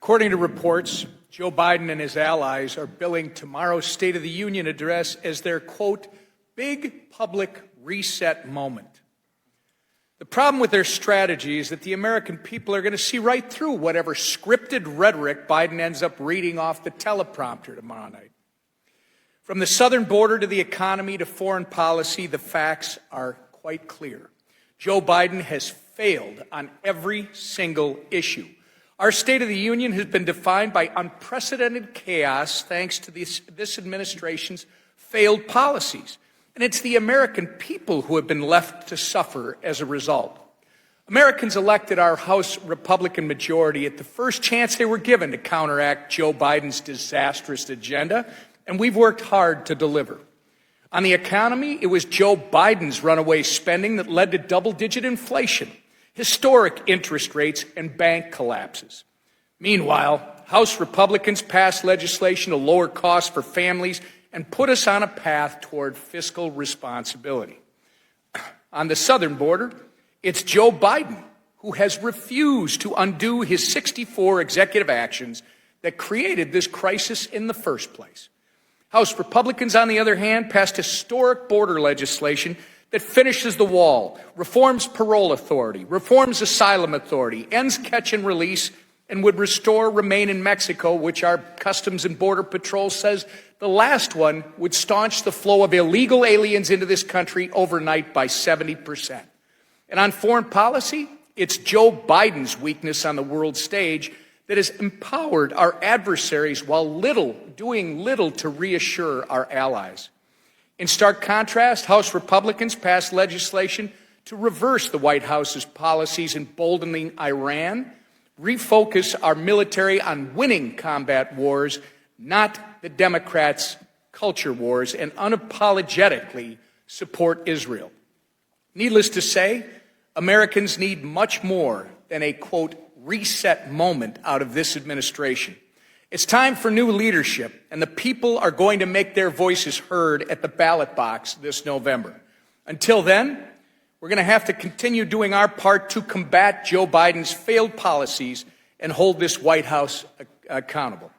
According to reports, Joe Biden and his allies are billing tomorrow's State of the Union address as their, quote, big public reset moment. The problem with their strategy is that the American people are going to see right through whatever scripted rhetoric Biden ends up reading off the teleprompter tomorrow night. From the southern border to the economy to foreign policy, the facts are quite clear. Joe Biden has failed on every single issue. Our State of the Union has been defined by unprecedented chaos thanks to this administration's failed policies. And it's the American people who have been left to suffer as a result. Americans elected our House Republican majority at the first chance they were given to counteract Joe Biden's disastrous agenda, and we've worked hard to deliver. On the economy, it was Joe Biden's runaway spending that led to double-digit inflation, historic interest rates, and bank collapses. Meanwhile, House Republicans passed legislation to lower costs for families and put us on a path toward fiscal responsibility. On the southern border, it's Joe Biden who has refused to undo his 64 executive actions that created this crisis in the first place. House Republicans, on the other hand, passed historic border legislation that finishes the wall, reforms parole authority, reforms asylum authority, ends catch and release, and would restore Remain in Mexico, which our Customs and Border Patrol says the last one would staunch the flow of illegal aliens into this country overnight by 70%. And on foreign policy, it's Joe Biden's weakness on the world stage that has empowered our adversaries while doing little to reassure our allies. In stark contrast, House Republicans passed legislation to reverse the White House's policies emboldening Iran, refocus our military on winning combat wars, not the Democrats' culture wars, and unapologetically support Israel. Needless to say, Americans need much more than a, quote, reset moment out of this administration. It's time for new leadership, and the people are going to make their voices heard at the ballot box this November. Until then, we're going to have to continue doing our part to combat Joe Biden's failed policies and hold this White House accountable.